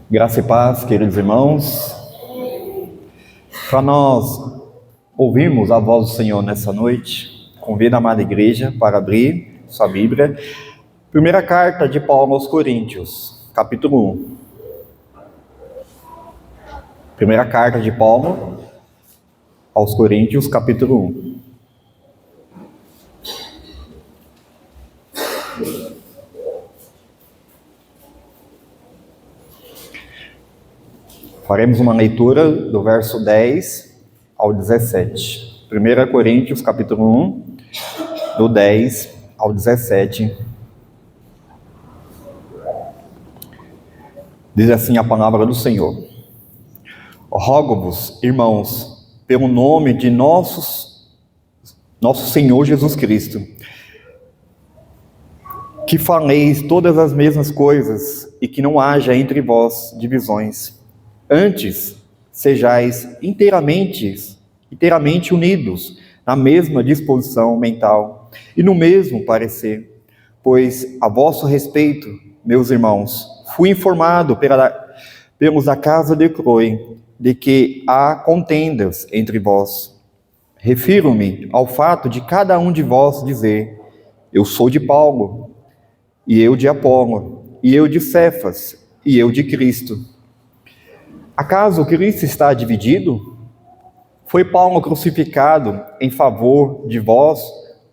Graça e paz, queridos irmãos. Para nós ouvirmos a voz do Senhor nessa noite, convido a amada igreja para abrir sua Bíblia. Primeira carta de Paulo aos Coríntios, capítulo 1. Primeira carta de Paulo aos Coríntios, capítulo 1. Faremos uma leitura do verso 10 ao 17. 1 Coríntios, capítulo 1, do 10 ao 17. Diz assim a palavra do Senhor: Rogo-vos, irmãos, pelo nome de nosso Senhor Jesus Cristo, que faleis todas as mesmas coisas e que não haja entre vós divisões. Antes, sejais inteiramente unidos na mesma disposição mental e no mesmo parecer, pois a vosso respeito, meus irmãos, fui informado pelos da casa de Chloe de que há contendas entre vós. Refiro-me ao fato de cada um de vós dizer: eu sou de Paulo, e eu de Apolo, e eu de Cefas, e eu de Cristo. Acaso Cristo está dividido? Foi Paulo crucificado em favor de vós,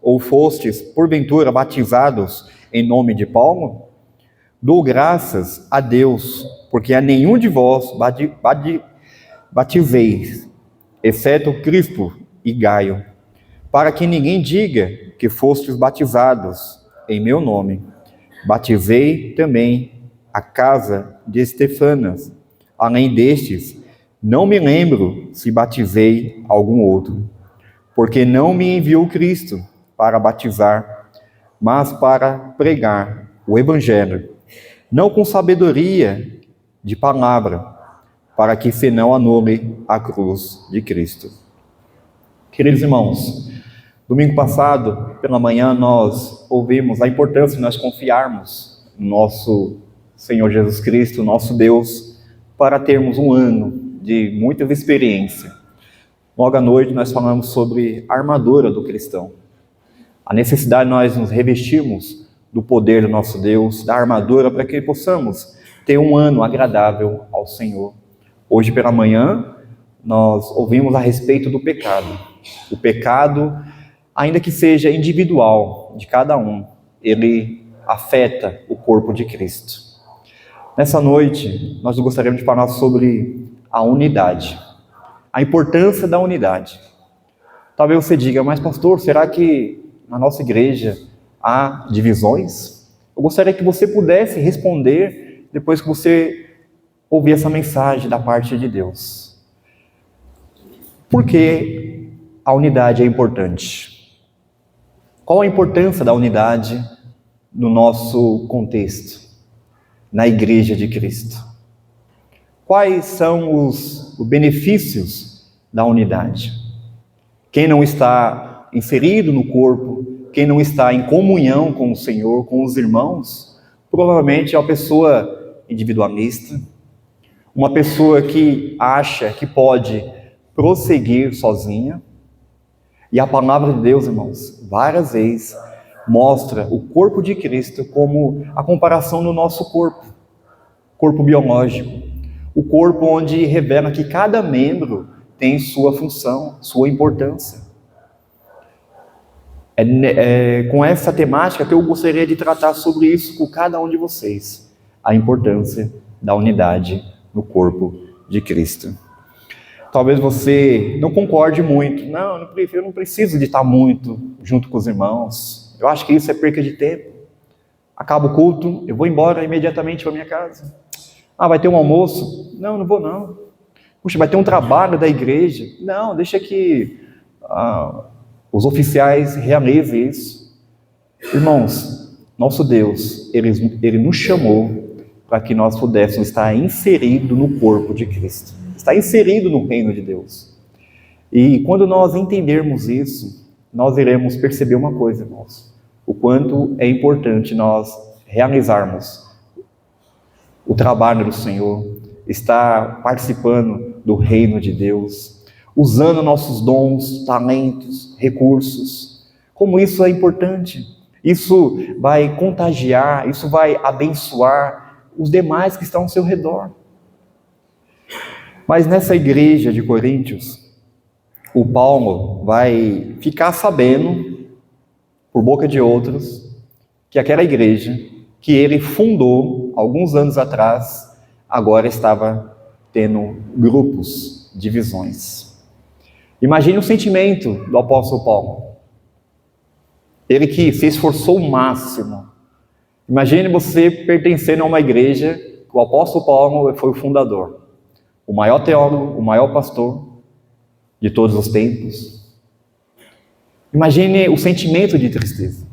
ou fostes, porventura, batizados em nome de Paulo? Dou graças a Deus, porque a nenhum de vós batizeis, exceto Crispo e Gaio, para que ninguém diga que fostes batizados em meu nome. Batizei também a casa de Estefanas. Além destes, não me lembro se batizei algum outro, porque não me enviou Cristo para batizar, mas para pregar o Evangelho, não com sabedoria de palavra, para que se não anule a cruz de Cristo. Queridos irmãos, domingo passado, pela manhã, nós ouvimos a importância de nós confiarmos no nosso Senhor Jesus Cristo, nosso Deus, para termos um ano de muita experiência. Logo à noite nós falamos sobre a armadura do cristão. A necessidade de nós nos revestirmos do poder do nosso Deus, da armadura, para que possamos ter um ano agradável ao Senhor. Hoje pela manhã nós ouvimos a respeito do pecado. O pecado, ainda que seja individual de cada um, ele afeta o corpo de Cristo. Nessa noite, nós gostaríamos de falar sobre a unidade, a importância da unidade. Talvez você diga: mas pastor, será que na nossa igreja há divisões? Eu gostaria que você pudesse responder depois que você ouvir essa mensagem da parte de Deus. Por que a unidade é importante? Qual a importância da unidade no nosso contexto, na Igreja de Cristo? Quais são os benefícios da unidade? Quem não está inserido no corpo, quem não está em comunhão com o Senhor, com os irmãos, provavelmente é uma pessoa individualista, uma pessoa que acha que pode prosseguir sozinha. E a palavra de Deus, irmãos, várias vezes mostra o corpo de Cristo como a comparação do nosso corpo biológico, o corpo onde revela que cada membro tem sua função, sua importância. Com essa temática que eu gostaria de tratar sobre isso com cada um de vocês, a importância da unidade no corpo de Cristo. Talvez você não concorde muito. Não, eu não preciso de estar muito junto com os irmãos. Eu acho que isso é perca de tempo. Acaba o culto, eu vou embora imediatamente para minha casa. Vai ter um almoço? Não vou não. Puxa, vai ter um trabalho da igreja? Não, deixa que os oficiais realizem isso. Irmãos, nosso Deus, Ele nos chamou para que nós pudéssemos estar inseridos no corpo de Cristo. Está inserido no reino de Deus. E quando nós entendermos isso, nós iremos perceber uma coisa, irmãos: o quanto é importante nós realizarmos o trabalho do Senhor, estar participando do reino de Deus, usando nossos dons, talentos, recursos. Como isso é importante. Isso vai contagiar, isso vai abençoar os demais que estão ao seu redor. Mas nessa igreja de Coríntios, o Paulo vai ficar sabendo, por boca de outros, que aquela igreja que ele fundou alguns anos atrás, agora estava tendo grupos, divisões. Imagine o sentimento do apóstolo Paulo. Ele que se esforçou o máximo. Imagine você pertencendo a uma igreja que o apóstolo Paulo foi o fundador. O maior teólogo, o maior pastor de todos os tempos. Imagine o sentimento de tristeza.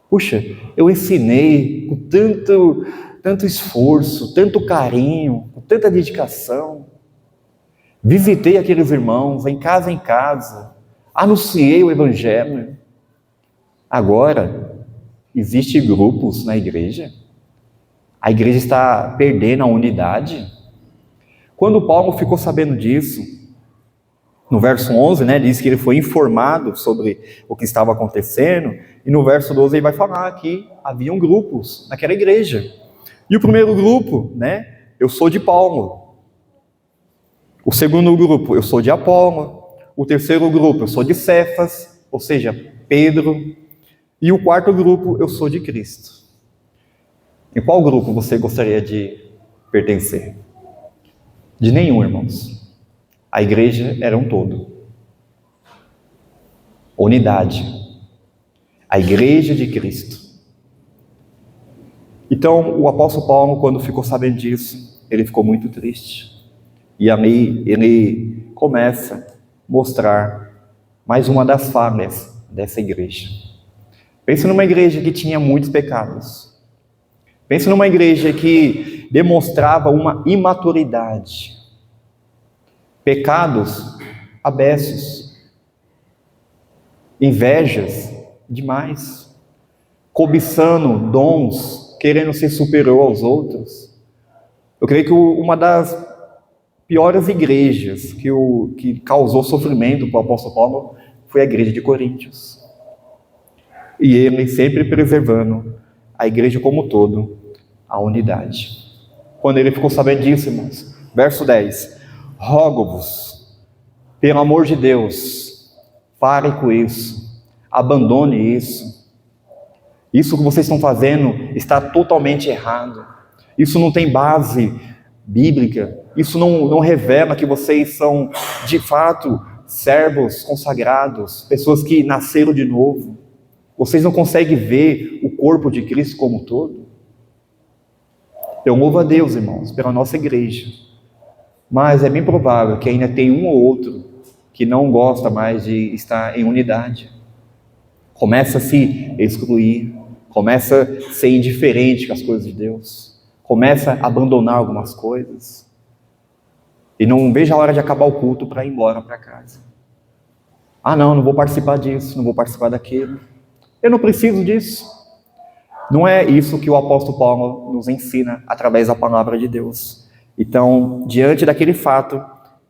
Puxa, eu ensinei com tanto esforço, tanto carinho, com tanta dedicação. Visitei aqueles irmãos em casa, anunciei o evangelho. Agora, existem grupos na igreja? A igreja está perdendo a unidade? Quando Paulo ficou sabendo disso, no verso 11, diz que ele foi informado sobre o que estava acontecendo, e no verso 12 ele vai falar que haviam grupos naquela igreja. E o primeiro grupo, eu sou de Paulo. O segundo grupo, eu sou de Apolo. O terceiro grupo, eu sou de Cefas, ou seja, Pedro. E o quarto grupo, eu sou de Cristo. Em qual grupo você gostaria de pertencer? De nenhum, irmãos. A igreja era um todo. Unidade. A igreja de Cristo. Então, o apóstolo Paulo, quando ficou sabendo disso, ele ficou muito triste. E ali ele começa a mostrar mais uma das falhas dessa igreja. Pensa numa igreja que tinha muitos pecados. Pensa numa igreja que demonstrava uma imaturidade. Pecados abessos. Invejas demais. Cobiçando dons, querendo ser superior aos outros. Eu creio que uma das piores igrejas que causou sofrimento para o apóstolo Paulo foi a igreja de Coríntios. E ele sempre preservando a igreja como um todo, a unidade. Quando ele ficou sabendo disso, irmãos, verso 10, rogo-vos, pelo amor de Deus, pare com isso, abandone isso. Isso que vocês estão fazendo está totalmente errado. Isso não tem base bíblica. Isso não revela que vocês são, de fato, servos consagrados, pessoas que nasceram de novo. Vocês não conseguem ver o corpo de Cristo como um todo? Eu louvo a Deus, irmãos, pela nossa igreja. Mas é bem provável que ainda tem um ou outro que não gosta mais de estar em unidade. Começa a se excluir, começa a ser indiferente com as coisas de Deus, começa a abandonar algumas coisas e não veja a hora de acabar o culto para ir embora para casa. Não vou participar disso, não vou participar daquilo. Eu não preciso disso. Não é isso que o apóstolo Paulo nos ensina através da palavra de Deus. Então, diante daquele fato,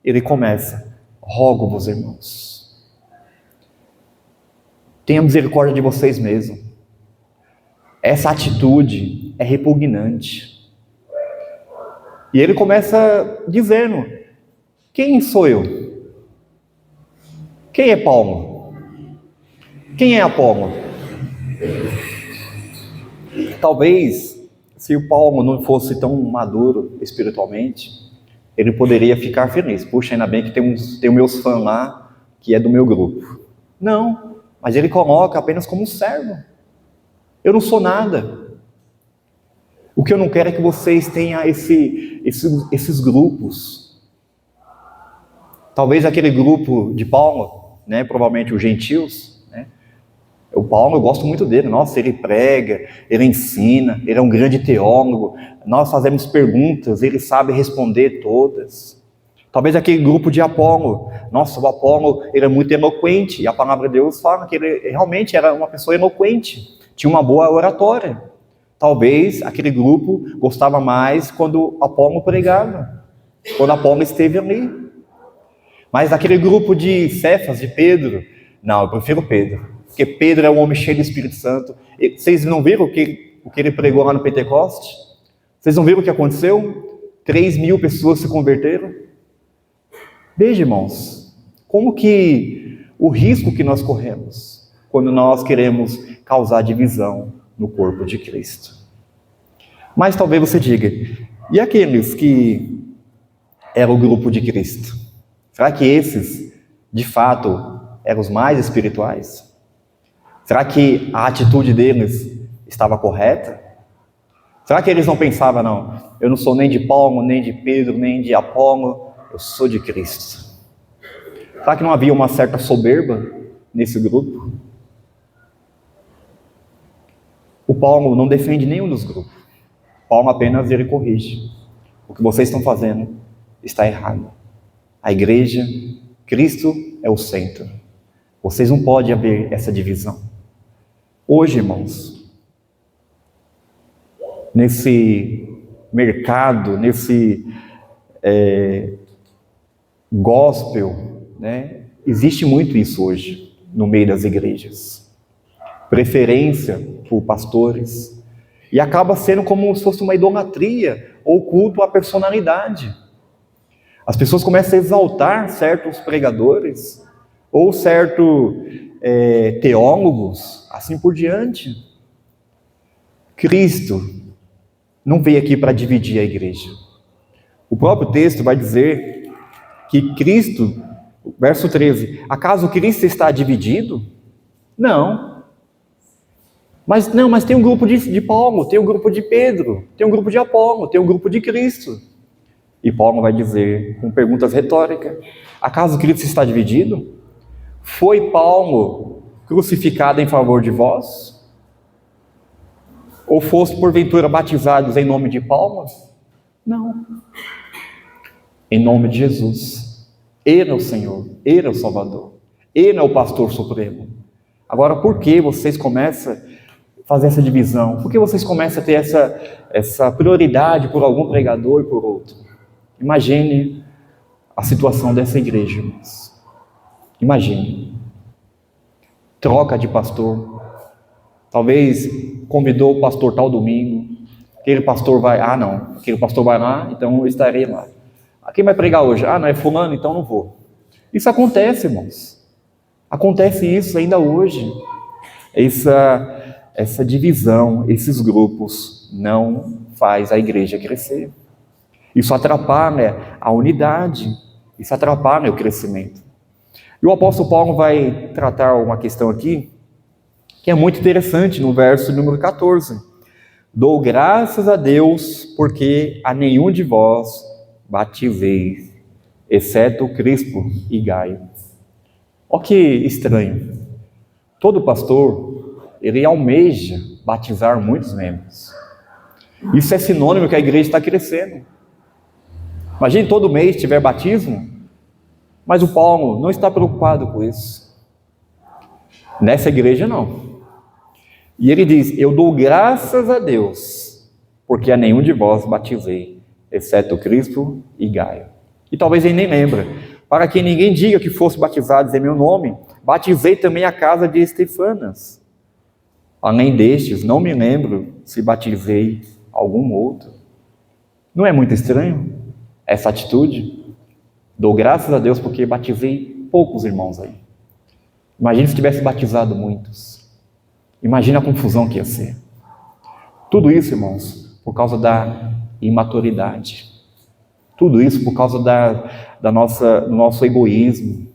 ele começa: rogo-vos, irmãos, tenha misericórdia de vocês mesmos. Essa atitude é repugnante. E ele começa dizendo: quem sou eu? Quem é Paulo? Quem é Apolo? Talvez, se o Paulo não fosse tão maduro espiritualmente, ele poderia ficar feliz. Puxa, ainda bem que tem os meus fãs lá, que é do meu grupo. Não, mas ele coloca apenas como um servo. Eu não sou nada. O que eu não quero é que vocês tenham esses grupos. Talvez aquele grupo de Paulo, provavelmente os gentios, o Paulo, eu gosto muito dele. Nossa, ele prega, ele ensina, ele é um grande teólogo. Nós fazemos perguntas, ele sabe responder todas. Talvez aquele grupo de Apolo. Nossa, o Apolo, ele é muito eloquente. E a palavra de Deus fala que ele realmente era uma pessoa eloquente. Tinha uma boa oratória. Talvez aquele grupo gostava mais quando Apolo pregava, quando Apolo esteve ali. Mas aquele grupo de Cefas, de Pedro, não, eu prefiro Pedro, porque Pedro é um homem cheio do Espírito Santo. E vocês não viram o que ele pregou lá no Pentecoste? Vocês não viram o que aconteceu? 3.000 pessoas se converteram. Veja, irmãos, como que o risco que nós corremos quando nós queremos causar divisão no corpo de Cristo. Mas talvez você diga, e aqueles que eram o grupo de Cristo? Será que esses, de fato, eram os mais espirituais? Será que a atitude deles estava correta? Será que eles não pensavam, não, eu não sou nem de Paulo, nem de Pedro, nem de Apolo, eu sou de Cristo? Será que não havia uma certa soberba nesse grupo? O Paulo não defende nenhum dos grupos. Paulo apenas ele corrige. O que vocês estão fazendo está errado. A igreja, Cristo é o centro. Vocês não podem haver essa divisão. Hoje, irmãos, nesse mercado, nesse gospel, né, existe muito isso hoje no meio das igrejas. Preferência por pastores, e acaba sendo como se fosse uma idolatria ou culto à personalidade. As pessoas começam a exaltar certos pregadores ou certos teólogos, assim por diante. Cristo não veio aqui para dividir a igreja. O próprio texto vai dizer que Cristo, verso 13, acaso Cristo está dividido? Não. Mas tem um grupo de Paulo, tem um grupo de Pedro, tem um grupo de Apolo, tem um grupo de Cristo. E Paulo vai dizer, com perguntas retóricas, acaso Cristo está dividido? Foi Paulo crucificado em favor de vós? Ou foste porventura batizados em nome de Paulo? Não. Em nome de Jesus. Ele é o Senhor, Ele é o Salvador, Ele é o pastor supremo. Agora, por que vocês começam fazer essa divisão? Por que vocês começam a ter essa prioridade por algum pregador e por outro? Imagine a situação dessa igreja, irmãos. Imagine. Troca de pastor. Talvez convidou o pastor tal domingo. Aquele pastor vai, não. Aquele pastor vai lá, então eu estarei lá. Quem vai pregar hoje? Não, é fulano, então não vou. Isso acontece, irmãos. Acontece isso ainda hoje. Essa divisão, esses grupos, não faz a igreja crescer. Isso atrapalha a unidade, isso atrapalha o crescimento. E o apóstolo Paulo vai tratar uma questão aqui, que é muito interessante, no verso número 14. Dou graças a Deus, porque a nenhum de vós batizei, exceto Crispo e Gaio. Olha que estranho. Todo pastor, ele almeja batizar muitos membros. Isso é sinônimo que a igreja está crescendo. Imagine todo mês tiver batismo, mas o Paulo não está preocupado com isso. Nessa igreja não. E ele diz, eu dou graças a Deus, porque a nenhum de vós batizei, exceto Crispo e Gaio. E talvez ele nem lembra. Para que ninguém diga que fosse batizados em meu nome, batizei também a casa de Estefanas. Além destes, não me lembro se batizei algum outro. Não é muito estranho essa atitude? Dou graças a Deus porque batizei poucos irmãos aí. Imagina se tivesse batizado muitos. Imagina a confusão que ia ser. Tudo isso, irmãos, por causa da imaturidade. Tudo isso por causa do nosso egoísmo,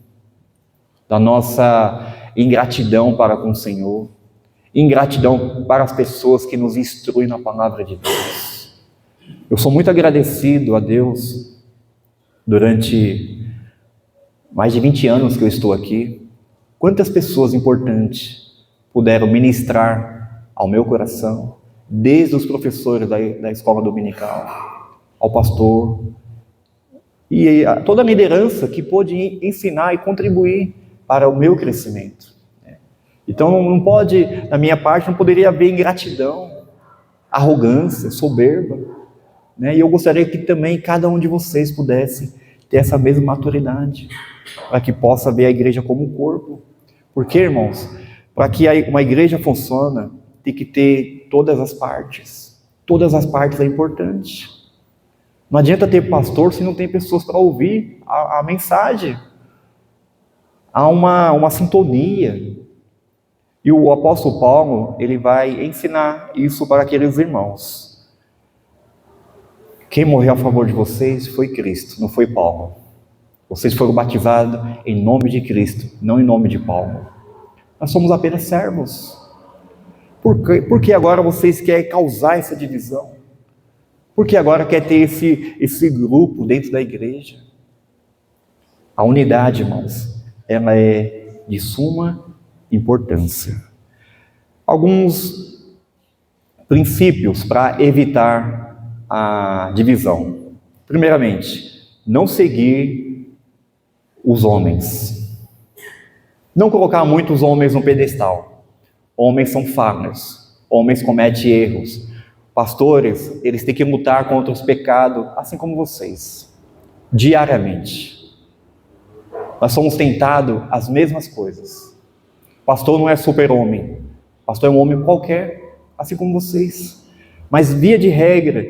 da nossa ingratidão para com o Senhor, ingratidão para as pessoas que nos instruem na palavra de Deus. Eu sou muito agradecido a Deus durante mais de 20 anos que eu estou aqui. Quantas pessoas importantes puderam ministrar ao meu coração, desde os professores da escola dominical, ao pastor, e a toda a liderança que pôde ensinar e contribuir para o meu crescimento. Então não pode, da minha parte, não poderia haver ingratidão. arrogância, soberba, né? E eu gostaria que também cada um de vocês pudesse ter essa mesma maturidade, para que possa ver a igreja como um corpo. Porque, irmãos, para que uma igreja funcione, tem que ter todas as partes. Todas as partes é importante. Não adianta ter pastor se não tem pessoas para ouvir a mensagem. Há uma sintonia. E o apóstolo Paulo, ele vai ensinar isso para aqueles irmãos. Quem morreu a favor de vocês foi Cristo, não foi Paulo. Vocês foram batizados em nome de Cristo, não em nome de Paulo. Nós somos apenas servos. Por que agora vocês querem causar essa divisão? Por que agora quer ter esse grupo dentro da igreja? A unidade, irmãos, ela é de suma importância. Alguns princípios para evitar a divisão. Primeiramente, não seguir os homens. Não colocar muitos homens no pedestal. Homens são falhos. Homens cometem erros. Pastores, eles têm que lutar contra os pecados, assim como vocês, diariamente. Nós somos tentados as mesmas coisas. Pastor não é super-homem. Pastor é um homem qualquer, assim como vocês. Mas, via de regra,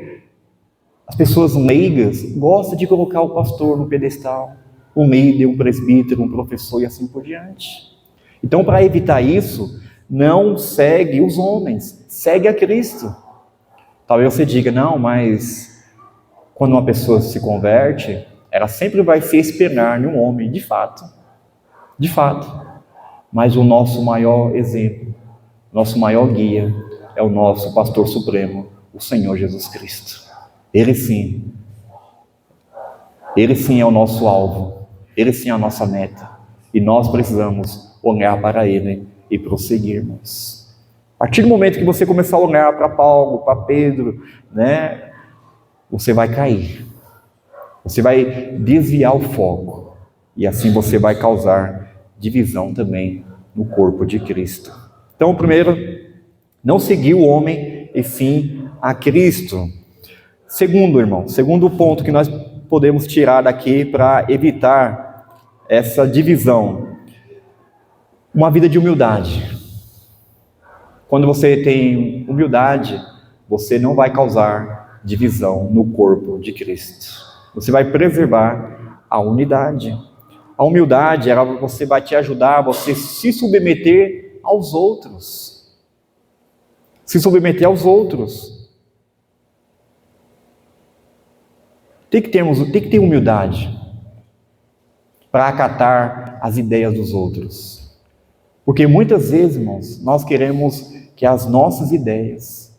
as pessoas leigas gostam de colocar o pastor no pedestal, um líder, um presbítero, um professor e assim por diante. Então, para evitar isso, não segue os homens, segue a Cristo. Talvez você diga, não, mas quando uma pessoa se converte, ela sempre vai se espelhar em um homem, de fato. Mas o nosso maior exemplo, nosso maior guia, é o nosso pastor supremo, o Senhor Jesus Cristo. Ele sim é o nosso alvo, Ele sim é a nossa meta, e nós precisamos olhar para Ele e prosseguirmos. A partir do momento que você começar a olhar para Paulo, para Pedro, né, você vai cair, você vai desviar o foco, e assim você vai causar divisão também no corpo de Cristo. Então, primeiro, não seguir o homem, e sim a Cristo. Segundo ponto que nós podemos tirar daqui para evitar essa divisão, uma vida de humildade. Quando você tem humildade, você não vai causar divisão no corpo de Cristo. Você vai preservar a unidade. A humildade, você vai te ajudar a você se submeter aos outros. Se submeter aos outros. Tem que ter humildade para acatar as ideias dos outros. Porque muitas vezes, irmãos, nós queremos que as nossas ideias,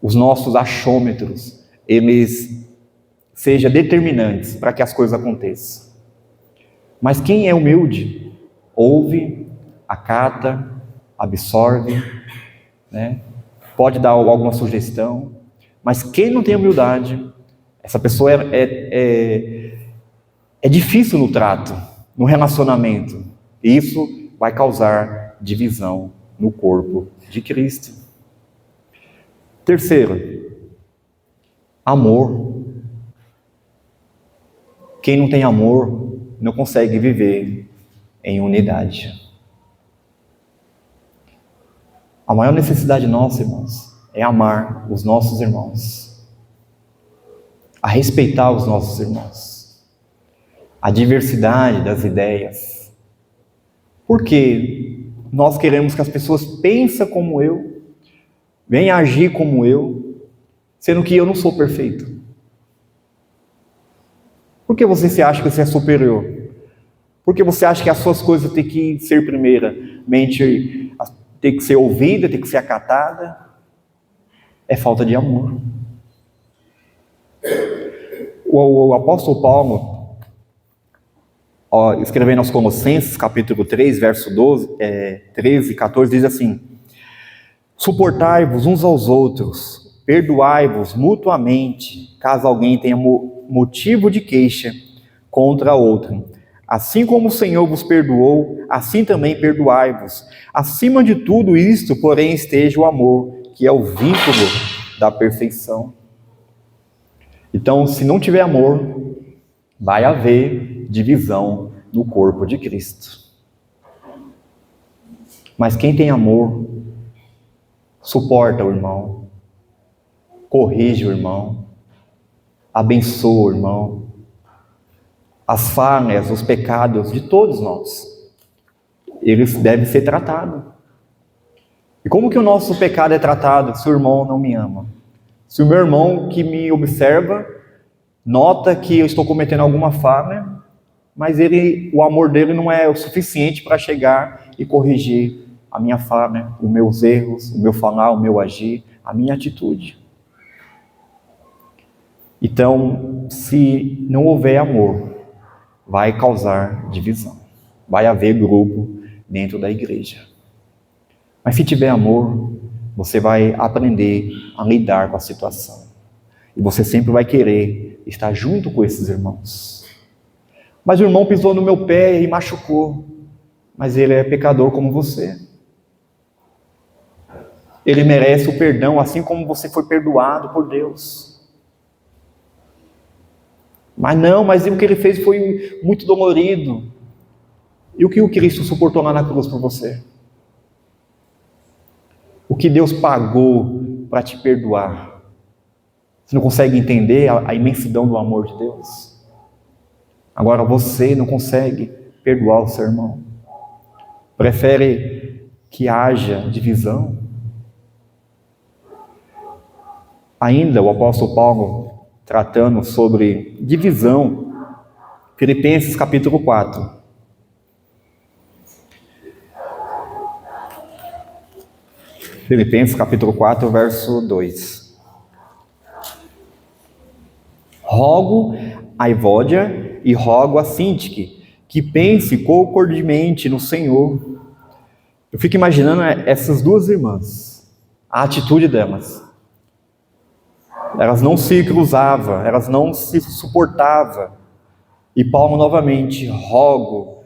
os nossos achômetros, eles sejam determinantes para que as coisas aconteçam. Mas quem é humilde, ouve, acata, absorve, né? Pode dar alguma sugestão, mas quem não tem humildade, essa pessoa é difícil no trato, no relacionamento. E isso vai causar divisão no corpo de Cristo. Terceiro, amor. Quem não tem amor não consegue viver em unidade. A maior necessidade nossa, irmãos, é amar os nossos irmãos, a respeitar os nossos irmãos, a diversidade das ideias. Porque nós queremos que as pessoas pensem como eu, venham agir como eu, sendo que eu não sou perfeito. Por que você se acha que você é superior? Por que você acha que as suas coisas têm que ser primeiramente, tem que ser ouvida, tem que ser acatada? É falta de amor. O apóstolo Paulo, escrevendo aos Colossenses, capítulo 3, verso 13 e 14, diz assim: suportai-vos uns aos outros, perdoai-vos mutuamente, caso alguém tenha motivo de queixa contra outro. Assim como o Senhor vos perdoou, assim também perdoai-vos. Acima de tudo isto, porém, esteja o amor, que é o vínculo da perfeição. Então, se não tiver amor, vai haver divisão no corpo de Cristo. Mas quem tem amor, suporta o irmão, corrige o irmão, abençoa o irmão. As falhas, os pecados de todos nós, eles devem ser tratados. E como que o nosso pecado é tratado se o irmão não me ama? Se o meu irmão que me observa, nota que eu estou cometendo alguma falha, mas o amor dele não é o suficiente para chegar e corrigir a minha falha, os meus erros, o meu falar, o meu agir, a minha atitude. Então, se não houver amor, vai causar divisão. Vai haver grupo dentro da igreja. Mas se tiver amor, você vai aprender a lidar com a situação. E você sempre vai querer estar junto com esses irmãos. Mas o irmão pisou no meu pé e machucou. Mas ele é pecador como você. Ele merece o perdão, assim como você foi perdoado por Deus. Mas o que ele fez foi muito dolorido. E o que o Cristo suportou lá na cruz por você? O que Deus pagou para te perdoar? Você não consegue entender a imensidão do amor de Deus? Agora você não consegue perdoar o seu irmão. Prefere que haja divisão? Ainda o apóstolo Paulo, tratando sobre divisão, Filipenses capítulo 4. Filipenses capítulo 4, verso 2. Rogo a Evódia e rogo a Sintique que pense concordemente no Senhor. Eu fico imaginando essas duas irmãs, a atitude delas. Elas não se cruzavam, elas não se suportavam. E Paulo novamente, rogo,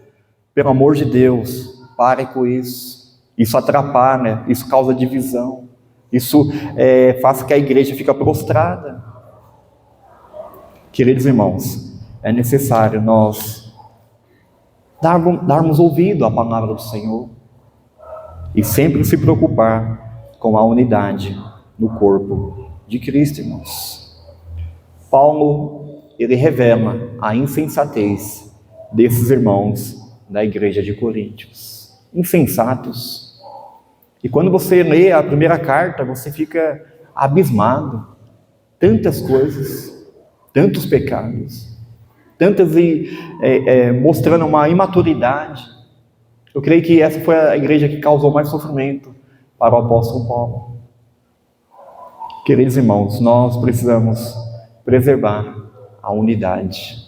pelo amor de Deus, pare com isso. Isso atrapalha, isso causa divisão. Isso faz que a igreja fique prostrada. Queridos irmãos, é necessário nós darmos ouvido à palavra do Senhor e sempre se preocupar com a unidade no corpo de Cristo, irmãos. Paulo, ele revela a insensatez desses irmãos da igreja de Coríntios. Insensatos. E quando você lê a primeira carta, você fica abismado. Tantas coisas, tantos pecados, tantas mostrando uma imaturidade. Eu creio que essa foi a igreja que causou mais sofrimento para o apóstolo Paulo. Queridos irmãos, nós precisamos preservar a unidade.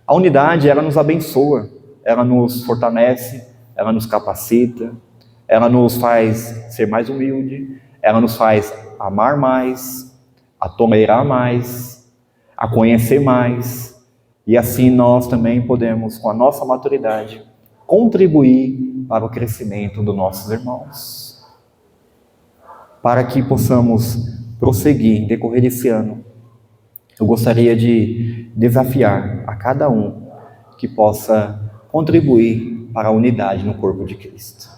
A unidade, ela nos abençoa, ela nos fortalece, ela nos capacita, ela nos faz ser mais humilde, ela nos faz amar mais, a tolerar mais, a conhecer mais, e assim nós também podemos, com a nossa maturidade, contribuir para o crescimento dos nossos irmãos. Para que possamos prosseguir em decorrer desse ano, eu gostaria de desafiar a cada um que possa contribuir para a unidade no corpo de Cristo.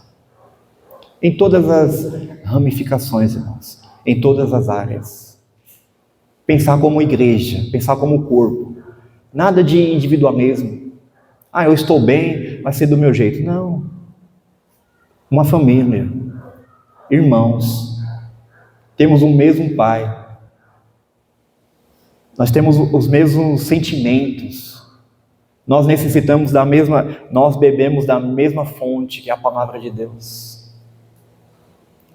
Em todas as ramificações, irmãos, em todas as áreas. Pensar como igreja, pensar como corpo. Nada de individualismo. Eu estou bem, vai ser do meu jeito. Não. Uma família, irmãos, temos o mesmo Pai. Nós temos os mesmos sentimentos. Nós necessitamos nós bebemos da mesma fonte, que é a palavra de Deus.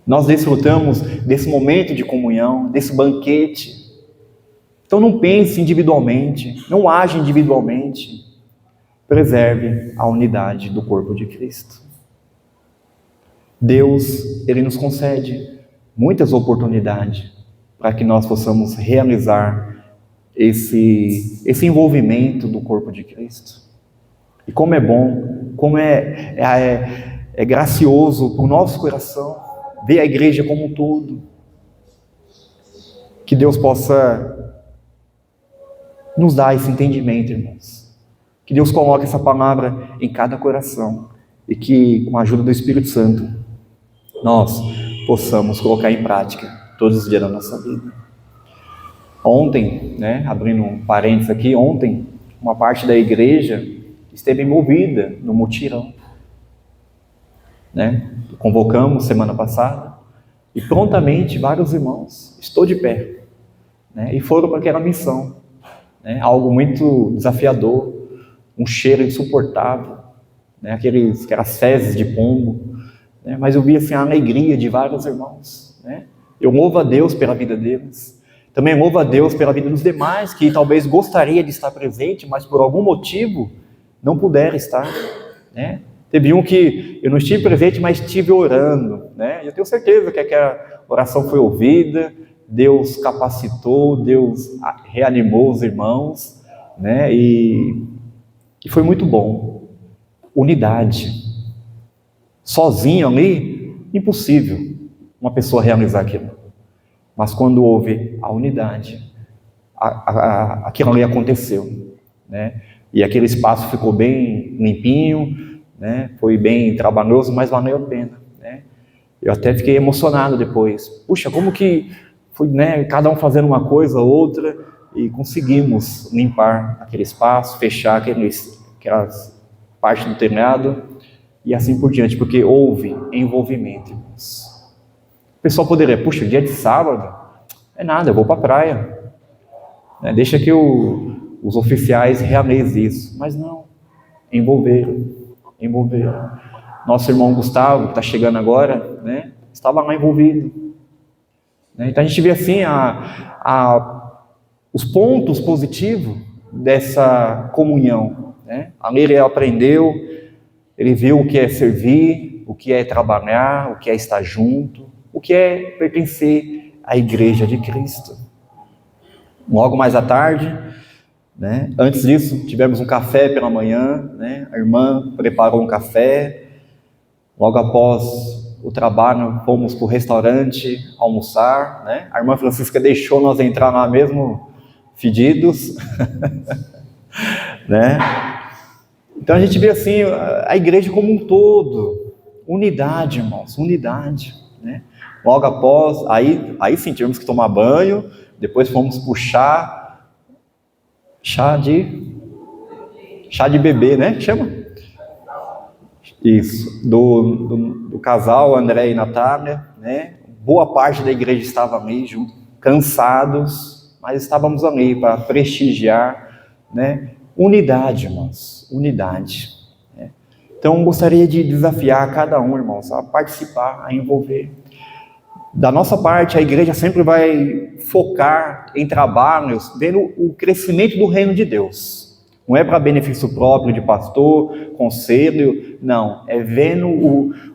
Nós desfrutamos desse momento de comunhão, desse banquete. Então não pense individualmente, não age individualmente. Preserve a unidade do corpo de Cristo. Deus, Ele nos concede muitas oportunidades para que nós possamos realizar esse envolvimento do corpo de Cristo. E como é bom, como é gracioso para o nosso coração ver a igreja como um todo. Que Deus possa nos dar esse entendimento, irmãos. Que Deus coloque essa palavra em cada coração e que, com a ajuda do Espírito Santo, nós possamos colocar em prática todos os dias da nossa vida. Ontem, abrindo um parênteses aqui, ontem, uma parte da igreja esteve envolvida no mutirão. Convocamos semana passada e prontamente vários irmãos, estou de pé, e foram para aquela missão. Algo muito desafiador, um cheiro insuportável, aquelas fezes de pombo, mas eu vi assim, a alegria de vários irmãos. Eu louvo a Deus pela vida deles, também louvo a Deus pela vida dos demais que talvez gostaria de estar presente, mas por algum motivo não puderam estar. Teve um que eu não estive presente, mas estive orando. Eu tenho certeza que aquela oração foi ouvida, Deus capacitou, Deus reanimou os irmãos, e foi muito bom. Unidade. Sozinho ali, impossível uma pessoa realizar aquilo. Mas quando houve a unidade, aquilo ali aconteceu. E aquele espaço ficou bem limpinho, foi bem trabalhoso, mas valeu a pena. Eu até fiquei emocionado depois. Puxa, como que foi, cada um fazendo uma coisa, outra, e conseguimos limpar aquele espaço, fechar aquelas partes do telhado, e assim por diante, porque houve envolvimento, irmãos. O pessoal poderia, puxa, dia de sábado, é nada, eu vou para a praia. Deixa que os oficiais realizem isso. Mas não, envolveram. Nosso irmão Gustavo, que está chegando agora, estava lá envolvido. Então a gente vê assim os pontos positivos dessa comunhão. Ali ele aprendeu, ele viu o que é servir, o que é trabalhar, o que é estar junto, o que é pertencer à igreja de Cristo. Logo mais à tarde, antes disso, tivemos um café pela manhã, a irmã preparou um café. Logo após o trabalho, fomos para o restaurante almoçar. A irmã Francisca deixou nós entrar lá mesmo, fedidos. Então a gente vê assim, a igreja como um todo, unidade, irmãos, unidade. Logo após, aí sim, tivemos que tomar banho, depois fomos para chá de bebê, chama? Isso, do casal André e Natália, boa parte da igreja estava ali junto, cansados, mas estávamos ali para prestigiar, unidade, irmãos, unidade. Então, gostaria de desafiar cada um, irmãos, a participar, a envolver. Da nossa parte, a igreja sempre vai focar em trabalhos vendo o crescimento do reino de Deus. Não é para benefício próprio de pastor, conselho, não. É vendo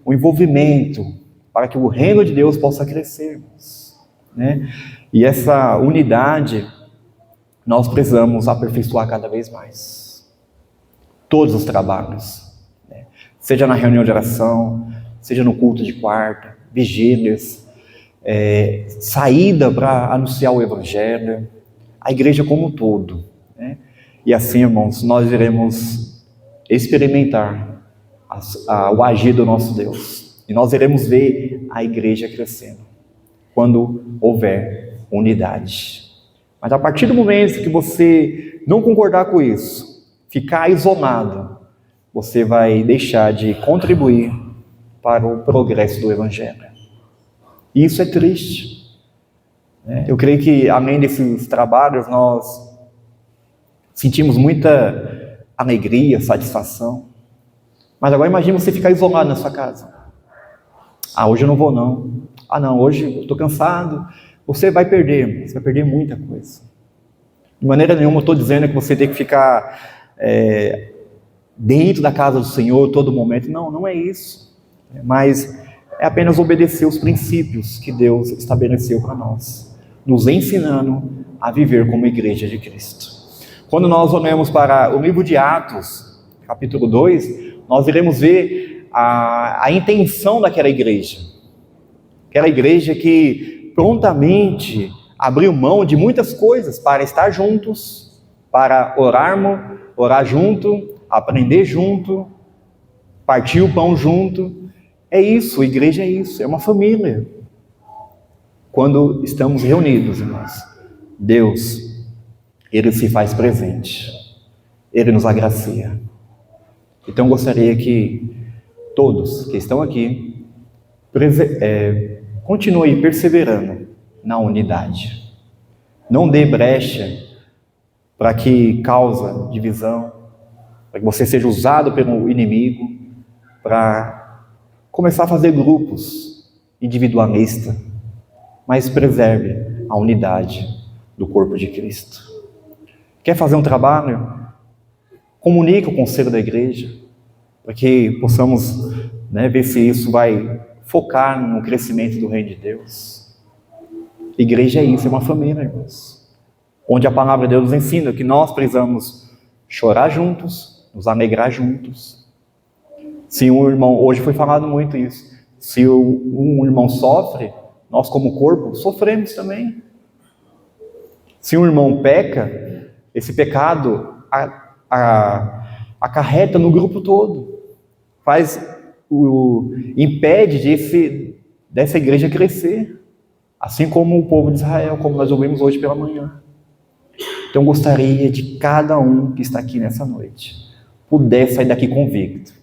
o envolvimento para que o reino de Deus possa crescer, irmãos. E essa unidade, nós precisamos aperfeiçoar cada vez mais. Todos os trabalhos. Seja na reunião de oração, seja no culto de quarta, vigílias, saída para anunciar o Evangelho, a igreja como um todo. E assim, irmãos, nós iremos experimentar o agir do nosso Deus. E nós iremos ver a igreja crescendo, quando houver unidade. Mas a partir do momento que você não concordar com isso, ficar isolado, você vai deixar de contribuir para o progresso do Evangelho. E isso é triste. Eu creio que, além desses trabalhos, nós sentimos muita alegria, satisfação. Mas agora imagine você ficar isolado na sua casa. Hoje eu não vou não. Não, hoje eu estou cansado. Você vai perder muita coisa. De maneira nenhuma eu estou dizendo que você tem que ficar dentro da casa do Senhor todo momento. Não, não é isso. Mas é apenas obedecer os princípios que Deus estabeleceu para nós, nos ensinando a viver como igreja de Cristo. Quando nós olhamos para o livro de Atos, capítulo 2, nós iremos ver a intenção daquela igreja. Aquela igreja que prontamente abriu mão de muitas coisas para estar juntos, para orar junto, aprender junto, partir o pão junto. É isso, igreja é isso, é uma família. Quando estamos reunidos, irmãos, Deus, Ele se faz presente, Ele nos agracia. Então, gostaria que todos que estão aqui continuem perseverando na unidade. Não dê brecha para que causa divisão, para que você seja usado pelo inimigo, para começar a fazer grupos individualistas, mas preserve a unidade do corpo de Cristo. Quer fazer um trabalho? Comunique o conselho da igreja, para que possamos ver se isso vai focar no crescimento do reino de Deus. Igreja é isso, é uma família, irmãos, onde a palavra de Deus nos ensina que nós precisamos chorar juntos, nos alegrar juntos. Se um irmão, hoje foi falado muito isso, se um irmão sofre, nós como corpo sofremos também. Se um irmão peca, esse pecado acarreta no grupo todo, impede dessa igreja crescer, assim como o povo de Israel, como nós ouvimos hoje pela manhã. Então gostaria de cada um que está aqui nessa noite puder sair daqui convicto: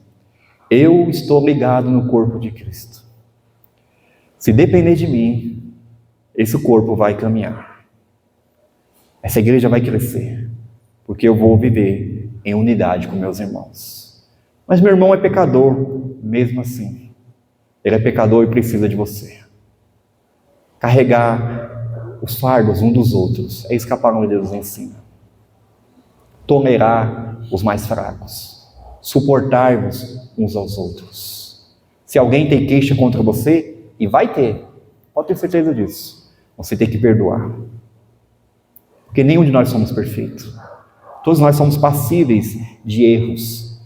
eu estou ligado no corpo de Cristo. Se depender de mim, esse corpo vai caminhar, essa igreja vai crescer, porque eu vou viver em unidade com meus irmãos. Mas meu irmão é pecador, mesmo assim. Ele é pecador e precisa de você. Carregar os fardos um dos outros, é isso que a palavra de Deus nos ensina. Tolerar os mais fracos, suportar-vos uns aos outros. Se alguém tem queixa contra você, e vai ter, pode ter certeza disso, você tem que perdoar. Porque nenhum de nós somos perfeitos. Todos nós somos passíveis de erros.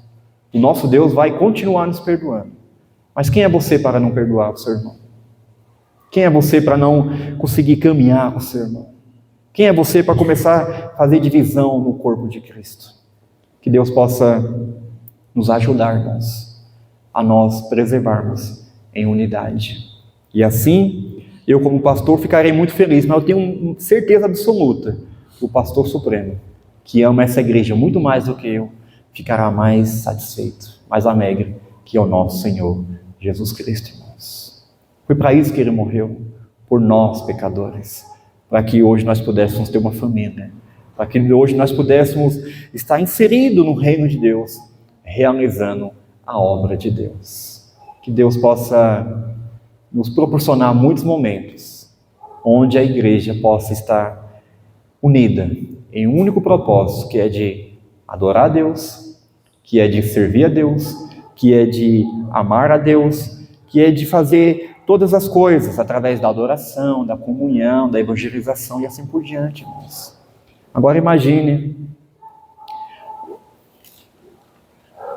O nosso Deus vai continuar nos perdoando. Mas quem é você para não perdoar o seu irmão? Quem é você para não conseguir caminhar com o seu irmão? Quem é você para começar a fazer divisão no corpo de Cristo? Que Deus possa nos ajudar, irmãos, a nós preservarmos em unidade. E assim, eu como pastor ficarei muito feliz, mas eu tenho certeza absoluta, o pastor supremo, que ama essa igreja muito mais do que eu, ficará mais satisfeito, mais alegre, que é o nosso Senhor Jesus Cristo, irmãos. Foi para isso que Ele morreu, por nós pecadores, para que hoje nós pudéssemos ter uma família, para que hoje nós pudéssemos estar inseridos no reino de Deus, realizando a obra de Deus. Que Deus possa nos proporcionar muitos momentos onde a igreja possa estar unida em um único propósito, que é de adorar a Deus, que é de servir a Deus, que é de amar a Deus, que é de fazer todas as coisas através da adoração, da comunhão, da evangelização e assim por diante, irmãos. Agora imagine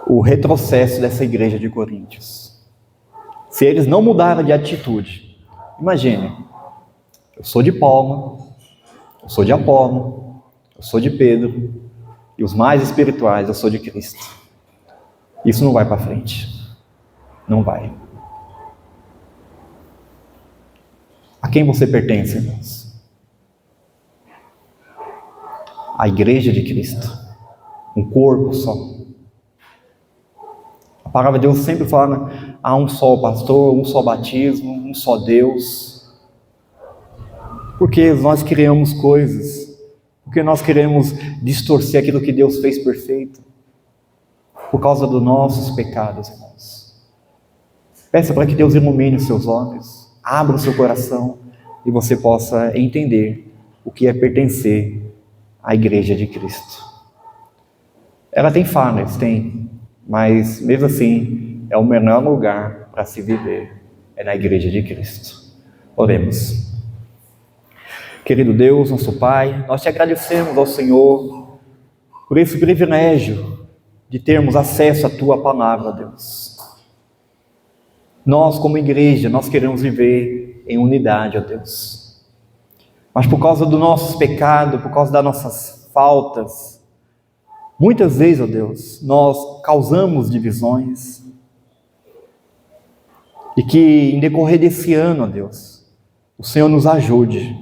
o retrocesso dessa igreja de Coríntios. Se eles não mudaram de atitude, imagine, eu sou de Paulo, eu sou de Apolo, eu sou de Pedro, e os mais espirituais, eu sou de Cristo. Isso não vai para frente. Não vai. A quem você pertence, irmãos? A igreja de Cristo. Um corpo só. A palavra de Deus sempre fala: há um só pastor, um só batismo, um só Deus. Porque nós criamos coisas, porque nós queremos distorcer aquilo que Deus fez perfeito, por causa dos nossos pecados, irmãos. Peça para que Deus ilumine os seus olhos, abra o seu coração, e você possa entender o que é pertencer à igreja de Cristo. Ela tem falhas, tem, mas mesmo assim, é o melhor lugar para se viver, é na igreja de Cristo. Oremos. Querido Deus, nosso Pai, nós te agradecemos ao Senhor por esse privilégio de termos acesso à Tua Palavra, Deus. Nós, como igreja, nós queremos viver em unidade, ó Deus. Mas por causa do nosso pecado, por causa das nossas faltas, muitas vezes, ó Deus, nós causamos divisões. E que em decorrer desse ano, ó Deus, o Senhor nos ajude,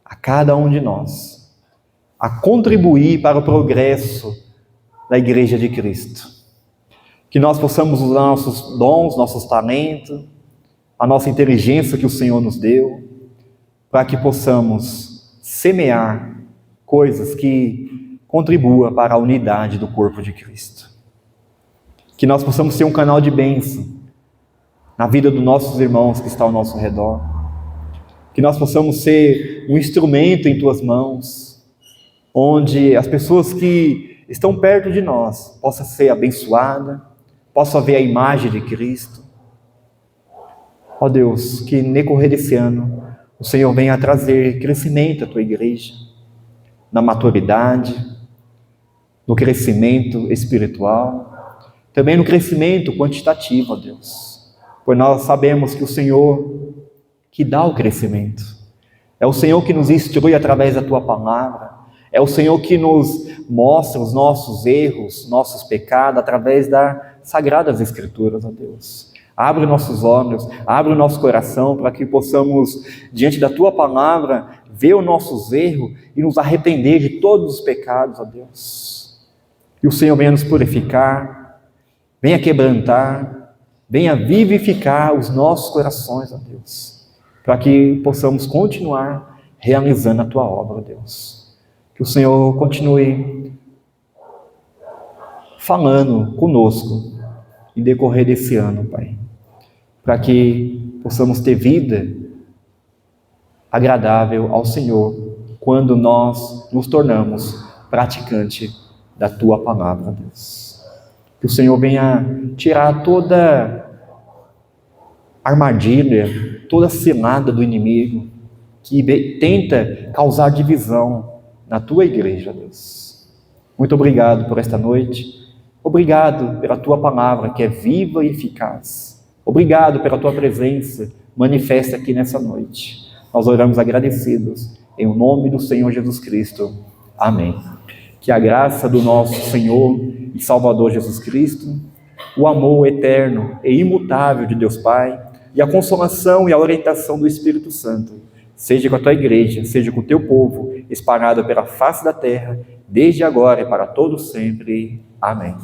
a cada um de nós, a contribuir para o progresso da Igreja de Cristo. Que nós possamos usar nossos dons, nossos talentos, a nossa inteligência que o Senhor nos deu, para que possamos semear coisas que contribuam para a unidade do corpo de Cristo. Que nós possamos ser um canal de bênção na vida dos nossos irmãos que estão ao nosso redor. Que nós possamos ser um instrumento em Tuas mãos, onde as pessoas que estão perto de nós possam ser abençoadas, possam ver a imagem de Cristo. Ó Deus, que no decorrer desse ano o Senhor venha trazer crescimento à Tua igreja, na maturidade, no crescimento espiritual, também no crescimento quantitativo, ó Deus. Pois nós sabemos que o Senhor que dá o crescimento, é o Senhor que nos instrui através da Tua palavra, é o Senhor que nos mostra os nossos erros, nossos pecados, através das Sagradas Escrituras, ó Deus. Abre nossos olhos, abre o nosso coração, para que possamos, diante da Tua palavra, ver os nossos erros e nos arrepender de todos os pecados, ó Deus. E o Senhor venha nos purificar, venha quebrantar, venha vivificar os nossos corações, ó Deus, para que possamos continuar realizando a Tua obra, ó Deus. Que o Senhor continue falando conosco em decorrer desse ano, Pai, para que possamos ter vida agradável ao Senhor quando nós nos tornamos praticante da Tua palavra, Deus. Que o Senhor venha tirar toda armadilha, toda cilada do inimigo que tenta causar divisão na Tua igreja, Deus. Muito obrigado por esta noite. Obrigado pela Tua palavra que é viva e eficaz. Obrigado pela Tua presença manifesta aqui nessa noite. Nós oramos agradecidos em nome do Senhor Jesus Cristo. Amém. Que a graça do nosso Senhor e Salvador Jesus Cristo, o amor eterno e imutável de Deus Pai e a consolação e a orientação do Espírito Santo seja com a Tua igreja, seja com o Teu povo espalhado pela face da terra, desde agora e para todo sempre. Amém.